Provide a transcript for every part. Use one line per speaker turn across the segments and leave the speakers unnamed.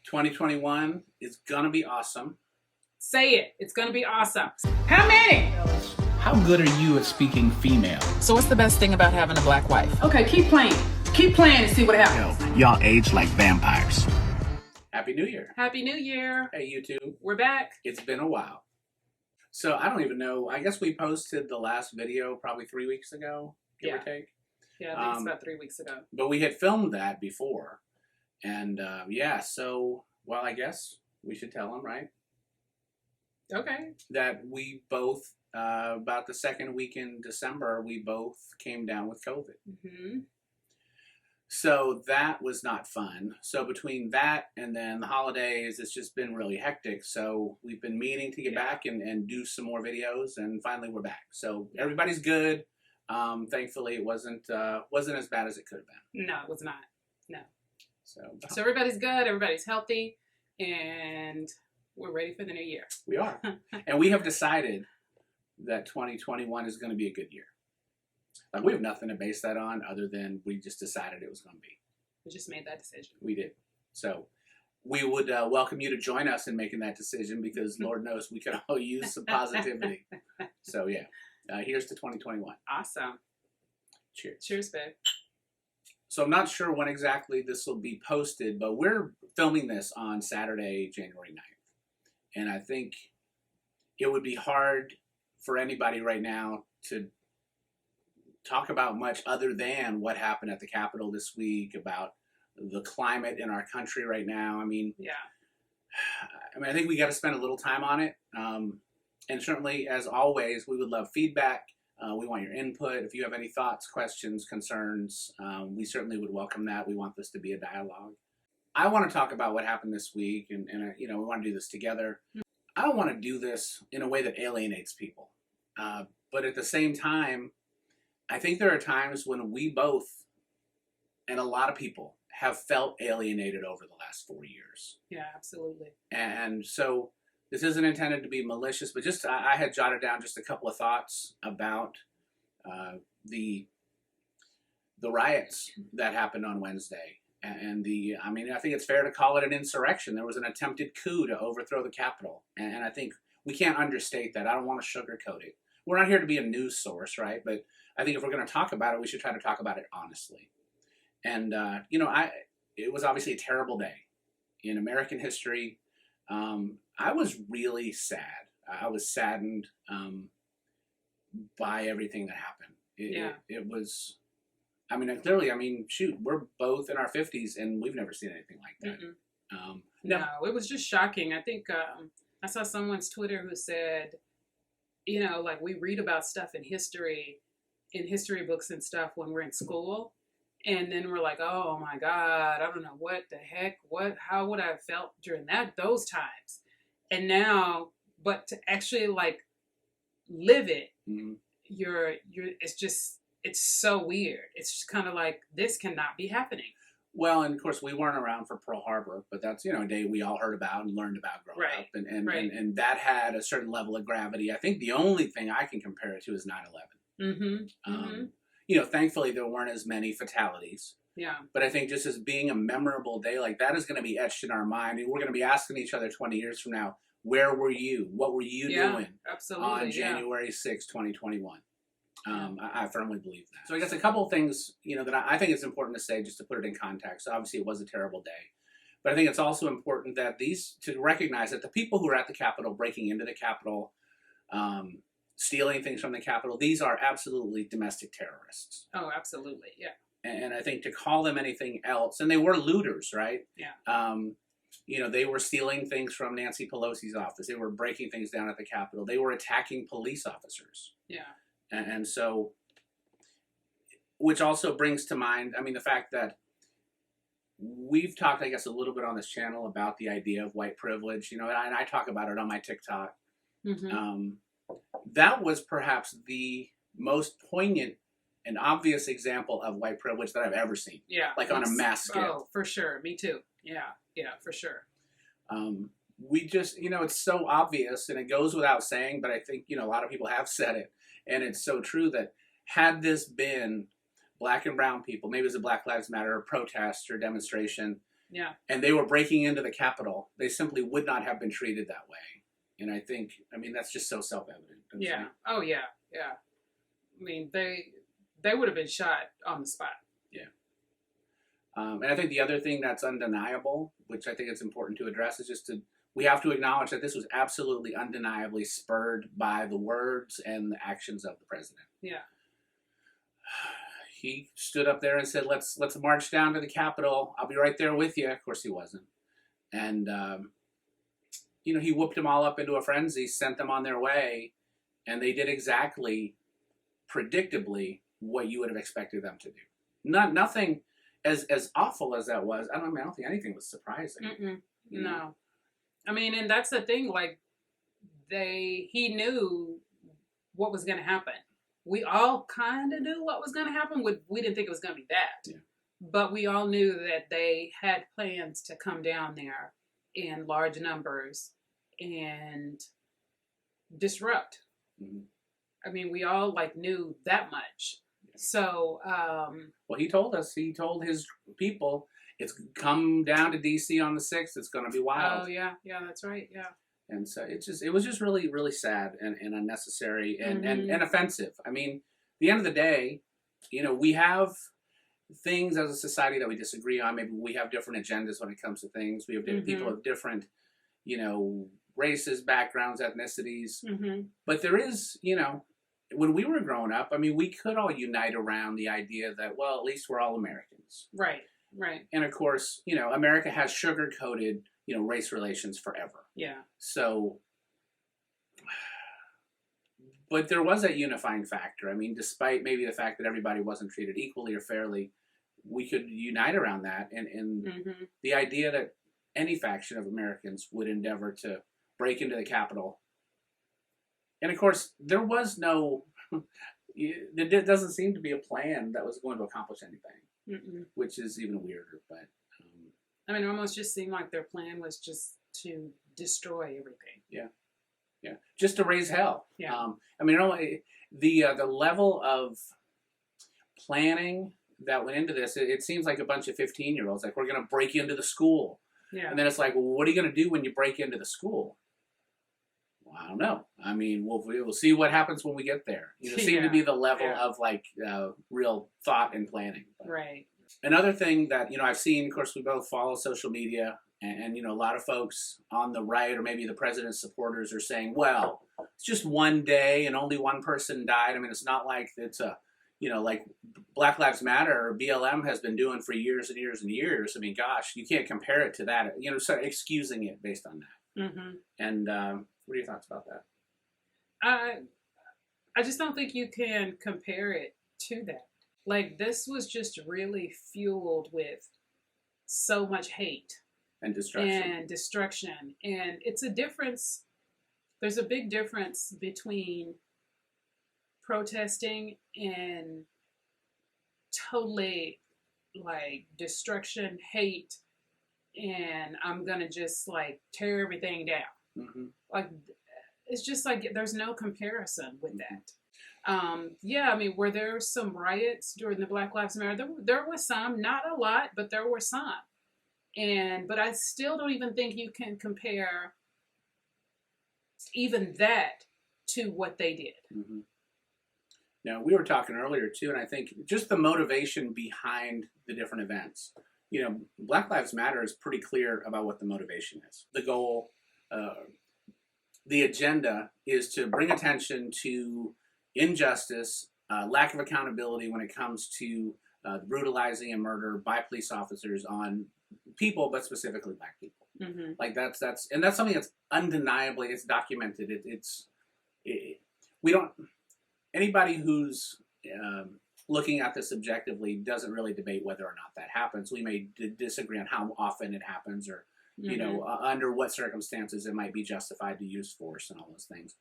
2021 is gonna be awesome.
Say it. It's gonna be awesome. How many?
How good are you at speaking female?
So what's the best thing about having a black wife?
Okay, keep playing. Keep playing and see what happens.
Y'all age like vampires.
Happy New Year.
Happy New Year.
Hey, YouTube.
We're back.
It's been a while. So I don't even know. I guess we posted the last video probably 3 weeks ago, give or take.
Yeah, I think it's about 3 weeks ago.
But we had filmed that before. And so, well, I guess we should tell them, right?
Okay.
That we both, about the second week in December, we both came down with COVID.
Mm-hmm.
So that was not fun. So between that and then the holidays, it's just been really hectic. So we've been meaning to get back and do some more videos, and finally we're back. So everybody's good. Thankfully, it wasn't as bad as it could have been.
No, it was not. No.
So
everybody's good. Everybody's healthy, and we're ready for the new year.
We are. And we have decided that 2021 is going to be a good year. Like, we have nothing to base that on other than we just decided it was going to be.
We just made that decision.
We did. So we would welcome you to join us in making that decision, because Lord knows we could all use some positivity. So here's to 2021.
Awesome.
Cheers.
Cheers, babe.
So I'm not sure when exactly this will be posted, but we're filming this on Saturday, January 9th. And I think it would be hard for anybody right now to talk about much other than what happened at the Capitol this week, about the climate in our country right now. I mean, I think we got to spend a little time on it. And certainly, as always, we would love feedback. We want your input. If you have any thoughts, questions, concerns, we certainly would welcome that. We want this to be a dialogue. I want to talk about what happened this week, and we want to do this together. I don't want to do this in a way that alienates people. But at the same time, I think there are times when we both, and a lot of people, have felt alienated over the last 4 years.
Yeah, absolutely.
And so this isn't intended to be malicious, but just I had jotted down just a couple of thoughts about the riots that happened on Wednesday. And I think it's fair to call it an insurrection. There was an attempted coup to overthrow the Capitol. And I think we can't understate that. I don't want to sugarcoat it. We're not here to be a news source, right? But I think if we're going to talk about it, we should try to talk about it honestly. And, it was obviously a terrible day in American history. I was really sad. I was saddened by everything that happened. It was, clearly, shoot, we're both in our 50s and we've never seen anything like that.
No, it was just shocking. I think I saw someone's Twitter who said, we read about stuff in history books and stuff when we're in school. And then we're like, oh my God, I don't know what the heck, how would I have felt during those times? And now, but to actually live it, it's so weird. It's just kind of like, this cannot be happening.
Well, and of course we weren't around for Pearl Harbor, but that's, a day we all heard about and learned about growing up. And that had a certain level of gravity. I think the only thing I can compare it to is 9/11. Thankfully there weren't as many fatalities.
Yeah.
But I think just as being a memorable day like that is going to be etched in our mind. And we're going to be asking each other 20 years from now, where were you? What were you doing on January 6, 2021? I firmly believe that. So I guess a couple of things, that I think it's important to say, just to put it in context. Obviously, it was a terrible day. But I think it's also important that to recognize that the people who are at the Capitol, breaking into the Capitol, stealing things from the Capitol, these are absolutely domestic terrorists.
Oh, absolutely, yeah.
And I think to call them anything else, and they were looters, right?
Yeah.
They were stealing things from Nancy Pelosi's office. They were breaking things down at the Capitol. They were attacking police officers.
Yeah.
And so, which also brings to mind, the fact that we've talked, I guess, a little bit on this channel about the idea of white privilege, and I talk about it on my TikTok. That was perhaps the most poignant and obvious example of white privilege that I've ever seen.
Yeah.
On a mass scale.
Oh, for sure. Me too. Yeah, for sure.
We just, it's so obvious, and it goes without saying, but I think, a lot of people have said it. And it's so true that had this been black and brown people, maybe it was a Black Lives Matter protest or demonstration,
Yeah.
and they were breaking into the Capitol, they simply would not have been treated that way. And I mean, that's just so self-evident.
Yeah. Oh, yeah. Yeah. I mean, they would have been shot on the spot.
Yeah. And I think the other thing that's undeniable, which I think it's important to address, is we have to acknowledge that this was absolutely undeniably spurred by the words and the actions of the president.
Yeah.
He stood up there and said, let's march down to the Capitol. I'll be right there with you. Of course he wasn't. And, he whooped them all up into a frenzy, sent them on their way, and they did exactly, predictably, what you would have expected them to do. Nothing as awful as that was. I don't think anything was surprising.
No. I mean, and that's the thing, like, he knew what was going to happen. We all kind of knew what was going to happen. We didn't think it was going to be that.
Yeah.
But we all knew that they had plans to come down there in large numbers and disrupt.
Mm-hmm.
I mean, we all, knew that much. So...
well, he told his people, it's come down to D.C. on the 6th. It's going to be wild.
Oh, yeah. Yeah, that's right. Yeah.
And so it was just really, really sad and unnecessary and offensive. I mean, at the end of the day, we have things as a society that we disagree on. Maybe we have different agendas when it comes to things. We have people of different, races, backgrounds, ethnicities. But there is, when we were growing up, I mean, we could all unite around the idea that, well, at least we're all Americans.
Right, right.
And of course, America has sugar-coated race relations forever.
Yeah.
So, but there was that unifying factor. I mean, despite maybe the fact that everybody wasn't treated equally or fairly, we could unite around that. And the idea that any faction of Americans would endeavor to break into the Capitol. And of course, there was there doesn't seem to be a plan that was going to accomplish anything, which is even weirder. But
I mean, it almost just seemed like their plan was just to destroy everything.
Yeah, yeah, just to raise hell.
Yeah.
I mean, the level of planning that went into this, it seems like a bunch of 15-year-olds. Like, we're going to break into the school.
Yeah.
And then it's like, well, what are you going to do when you break into the school? Well, I don't know. I mean, we'll see what happens when we get there. Seem to be the level of real thought and planning. But
right.
Another thing that, I've seen, of course, we both follow social media, and a lot of folks on the right or maybe the president's supporters are saying, well, it's just one day and only one person died. I mean, it's not like it's like Black Lives Matter or BLM has been doing for years and years and years. I mean, gosh, you can't compare it to that, sort of excusing it based on that. And what are your thoughts about that?
I just don't think you can compare it to that. Like, this was just really fueled with so much hate.
And destruction.
And it's a difference. There's a big difference between protesting and totally, destruction, hate, and I'm going to just, tear everything down. It's just there's no comparison with that. Yeah, I mean, were there some riots during the Black Lives Matter? There were some, not a lot, but there were some. But I still don't even think you can compare even that to what they did.
Now, we were talking earlier, too, and I think just the motivation behind the different events. Black Lives Matter is pretty clear about what the motivation is. The goal, the agenda is to bring attention to injustice, lack of accountability when it comes to brutalizing and murder by police officers on people, but specifically Black people. That's something that's undeniably, it's documented. Anybody who's looking at this objectively doesn't really debate whether or not that happens. We may disagree on how often it happens, or under what circumstances it might be justified to use force and all those things.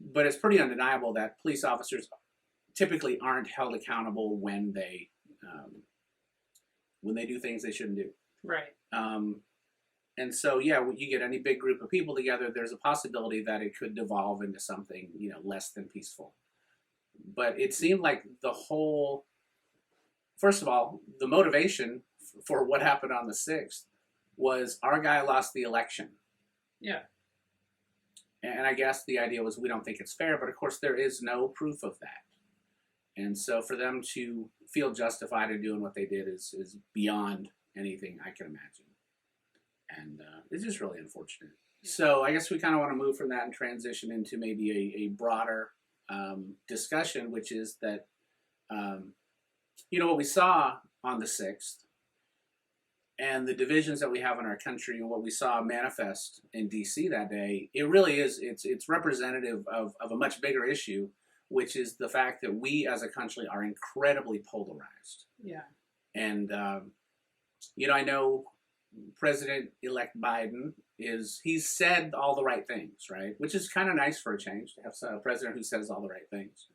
But it's pretty undeniable that police officers typically aren't held accountable when they do things they shouldn't do.
Right.
And so, when you get any big group of people together, there's a possibility that it could devolve into something, less than peaceful. But it seemed like first of all, the motivation for what happened on the 6th was our guy lost the election.
Yeah.
And I guess the idea was we don't think it's fair, but of course there is no proof of that. And so for them to feel justified in doing what they did is beyond anything I can imagine. And it's just really unfortunate. Yeah. So I guess we kind of want to move from that and transition into maybe a broader discussion, which is that, what we saw on the 6th and the divisions that we have in our country and what we saw manifest in D.C. that day, it really is, it's representative of a much bigger issue, which is the fact that we as a country are incredibly polarized.
Yeah. And,
I know President-elect Biden he's said all the right things, right? Which is kind of nice for a change, to have a president who says all the right things.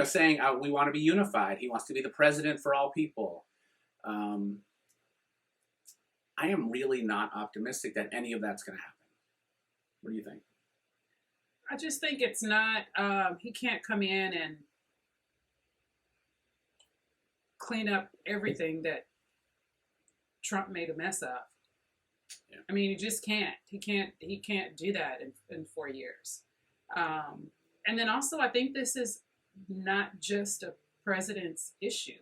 Saying we want to be unified. He wants to be the president for all people. I am really not optimistic that any of that's going to happen. What do you think?
I just think it's not, he can't come in and clean up everything that Trump made a mess of. Yeah. I mean, he just can't. He can't do that in 4 years. And then also, I think this is not just a president's issue.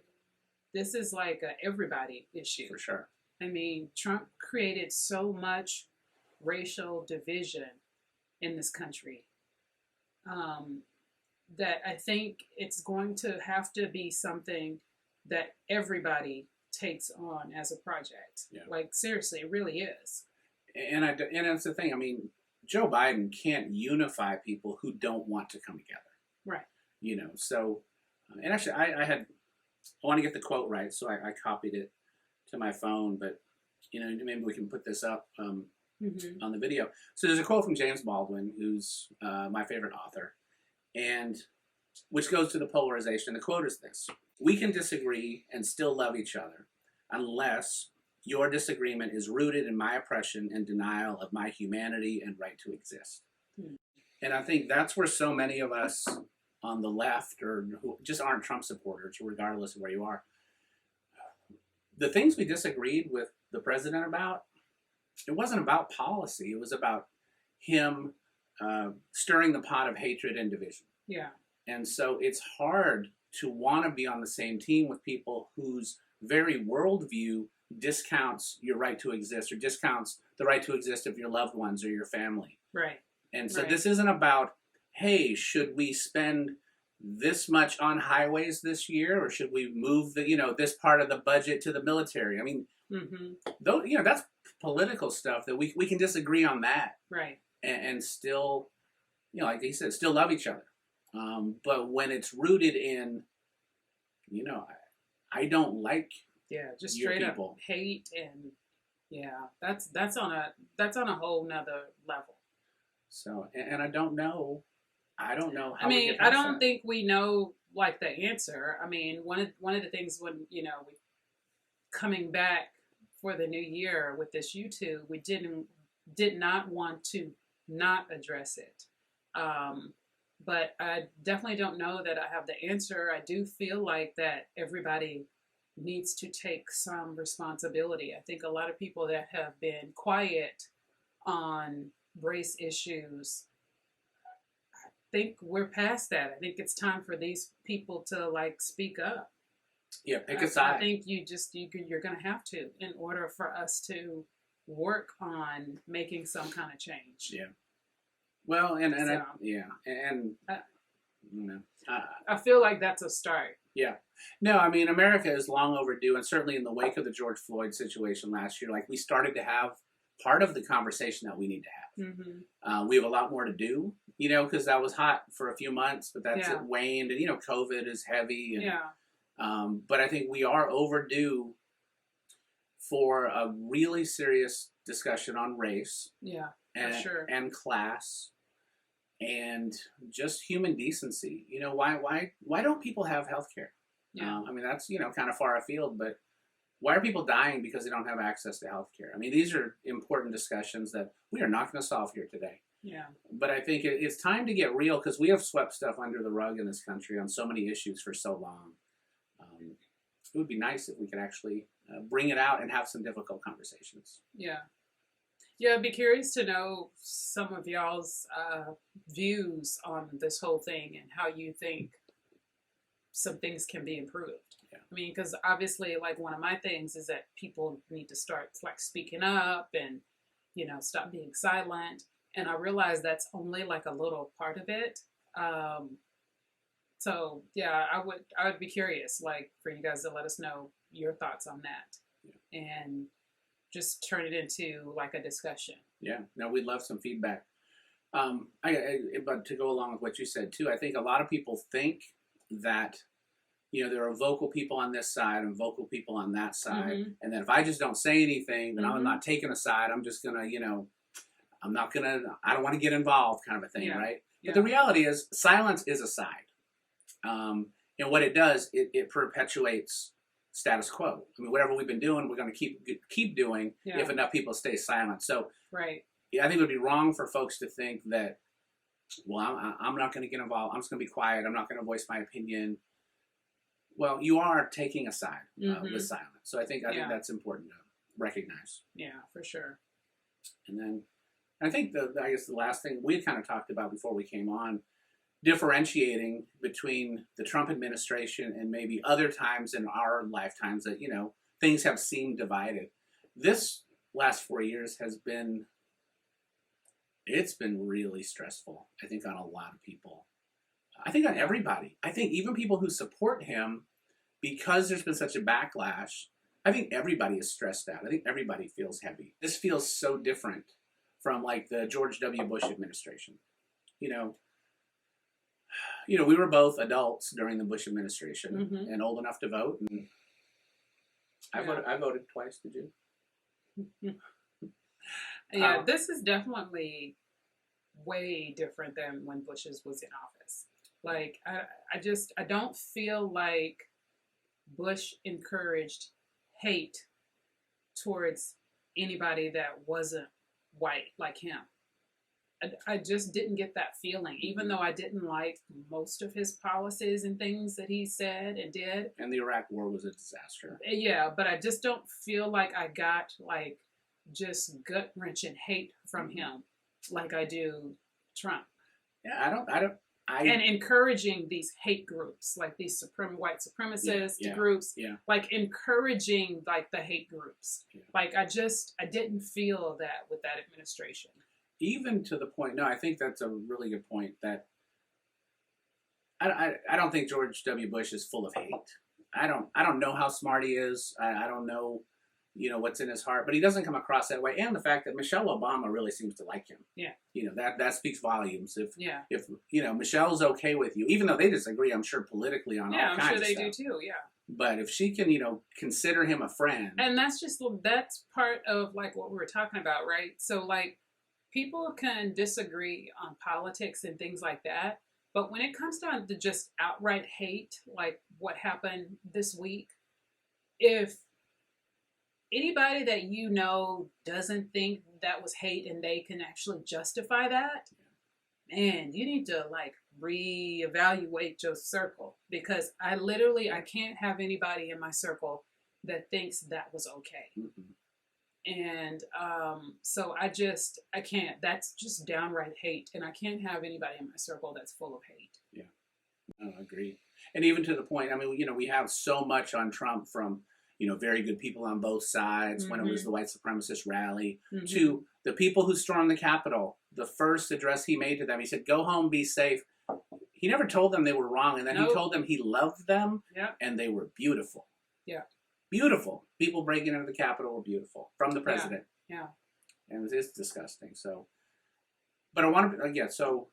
This is like a everybody issue.
For sure.
I mean, Trump created so much racial division in this country that I think it's going to have to be something that everybody takes on as a project. Yeah. Like, seriously, it really is.
And that's the thing. I mean, Joe Biden can't unify people who don't want to come together.
Right.
So, and actually, I want to get the quote right, so I copied it to my phone, but, maybe we can put this up on the video. So there's a quote from James Baldwin, who's my favorite author, and which goes to the polarization. The quote is this: "We can disagree and still love each other unless your disagreement is rooted in my oppression and denial of my humanity and right to exist." And I think that's where so many of us on the left, or who just aren't Trump supporters, regardless of where you are, the things we disagreed with the president about, it wasn't about policy. It was about him stirring the pot of hatred and division.
Yeah.
And so it's hard to want to be on the same team with people whose very worldview discounts your right to exist, or discounts the right to exist of your loved ones or your family.
Right.
And so this isn't about, hey, should we spend this much on highways this year, or should we move this part of the budget to the military? I mean, though, that's political stuff that we can disagree on that.
Right.
And still, like he said, still love each other. But when it's rooted in, I don't like
just straight up hate, and that's on a whole nother level. So,
and I don't know how.
I mean, I don't think we know like the answer. I mean, one of the things when we coming back for the new year with this YouTube, we did not want to not address it. But I definitely don't know that I have the answer. I do feel like that everybody needs to take some responsibility. I think a lot of people that have been quiet on race issues, I think we're past that. I think it's time for these people to speak up.
Yeah, pick a side.
I think you're going to have to, in order for us to work on making some kind of change.
Yeah. Well,
I feel like that's a start.
Yeah. No, I mean, America is long overdue, and certainly in the wake of the George Floyd situation last year, we started to have part of the conversation that we need to have. We have a lot more to do, because that was hot for a few months, but it waned, and COVID is heavy. And, but I think we are overdue for a really serious discussion on race.
Yeah,
and,
for sure.
And class. And just human decency. Why don't people have health care?
Yeah.
I mean, that's, kind of far afield, but why are people dying because they don't have access to health care? I mean, these are important discussions that we are not going to solve here today.
Yeah.
But I think it's time to get real, because we have swept stuff under the rug in this country on so many issues for so long. It would be nice if we could actually bring it out and have some difficult conversations.
Yeah. Yeah, I'd be curious to know some of y'all's views on this whole thing and how you think some things can be improved.
Yeah.
I mean, because obviously, like, one of my things is that people need to start, like, speaking up and, stop being silent. And I realize that's only, like, a little part of it. So, yeah, I would be curious, like, for you guys to let us know your thoughts on that. Yeah. And just turn it into, like, a discussion.
Yeah, no, we'd love some feedback. But to go along with what you said, too, I think a lot of people think that, there are vocal people on this side and vocal people on that side. Mm-hmm. And that if I just don't say anything, then I'm not taking a side. I'm just going to, I don't want to get involved kind of a thing, right? Yeah. But the reality is silence is a side. And what it does, it perpetuates status quo. I mean, whatever we've been doing, we're going to keep doing if enough people stay silent. So
right.
I think it would be wrong for folks to think that, well, I'm not going to get involved. I'm just going to be quiet. I'm not going to voice my opinion. Well, you are taking a side with silence. So I think that's important to recognize.
Yeah, for sure.
And then I think I guess the last thing we kind of talked about before we came on, differentiating between the Trump administration and maybe other times in our lifetimes that, things have seemed divided. This last 4 years it's been really stressful, I think, on a lot of people. I think on everybody. I think even people who support him, because there's been such a backlash, I think everybody is stressed out. I think everybody feels heavy. This feels so different from like the George W. Bush administration. We were both adults during the Bush administration and old enough to vote. And I voted twice. Did you?
Yeah, this is definitely way different than when Bush was in office. Like, I don't feel like Bush encouraged hate towards anybody that wasn't white like him. I just didn't get that feeling, even though I didn't like most of his policies and things that he said and did.
And the Iraq War was a disaster.
Yeah, but I just don't feel like I got like just gut-wrenching hate from him like I do Trump.
Yeah,
and encouraging these hate groups, like these white supremacist groups, like encouraging like the hate groups. Yeah. Like I didn't feel that with that administration.
Even to the point, no, I think that's a really good point, that I don't think George W. Bush is full of hate. I don't know how smart he is. I don't know, what's in his heart, but he doesn't come across that way. And the fact that Michelle Obama really seems to like him. Yeah. That speaks volumes. If Michelle's okay with you, even though they disagree, I'm sure politically on all kinds of stuff. Yeah, I'm sure they do too, yeah. But if she can, consider him a friend. And that's
part of like what we were talking about, right? So like people can disagree on politics and things like that. But when it comes down to just outright hate, like what happened this week, if anybody that doesn't think that was hate and they can actually justify that, man, you need to like reevaluate your circle, because I can't have anybody in my circle that thinks that was okay. Mm-hmm. And so I can't. That's just downright hate, and I can't have anybody in my circle that's full of hate.
Yeah, no, I agree. And even to the point, I mean, we have so much on Trump from, very good people on both sides when it was the white supremacist rally, to the people who stormed the Capitol. The first address he made to them, he said, "Go home, be safe." He never told them they were wrong, and then he told them he loved them, and they were beautiful. Yeah. Beautiful. People breaking into the Capitol were beautiful from the president. Yeah. And it's disgusting. So, but I want to, so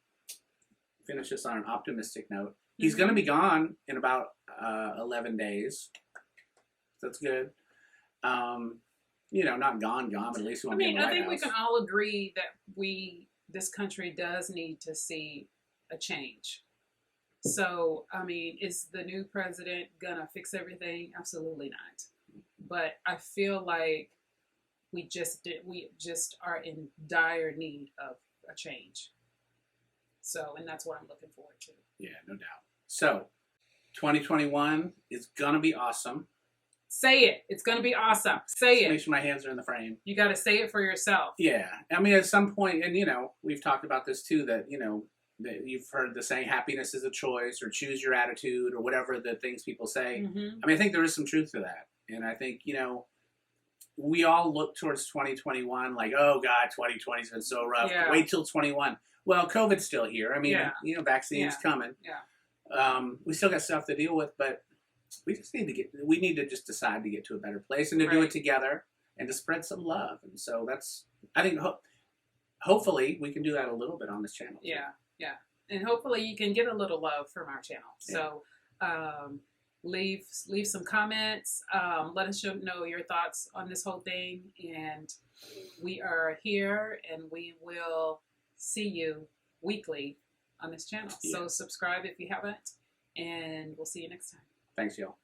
finish this on an optimistic note. He's going to be gone in about 11 days. That's good. Not gone, but at least he won't be in the White House. I think
we can all agree that this country does need to see a change. So, I mean, is the new president going to fix everything? Absolutely not. But I feel like we just are in dire need of a change. So, and that's what I'm looking forward to.
Yeah, no doubt. So, 2021 is going to be awesome.
Say it. It's going to be awesome. Say
Just
it.
make sure my hands are in the frame.
You got to say it for yourself.
Yeah. I mean, at some point, and, we've talked about this too, that, that you've heard the saying, happiness is a choice, or choose your attitude, or whatever the things people say.
Mm-hmm.
I mean, I think there is some truth to that. And I think, we all look towards 2021 like, oh, God, 2020's been so rough.
Yeah.
Wait till 21. Well, COVID's still here. I mean, vaccine's coming.
Yeah.
We still got stuff to deal with, but we need to just decide to get to a better place and to do it together and to spread some love. And so I think hopefully we can do that a little bit on this channel.
Yeah. Yeah. And hopefully you can get a little love from our channel.
Yeah.
So, leave some comments. Let us know your thoughts on this whole thing. And we are here, and we will see you weekly on this channel.
Yeah.
So subscribe if you haven't, and we'll see you next time.
Thanks, y'all.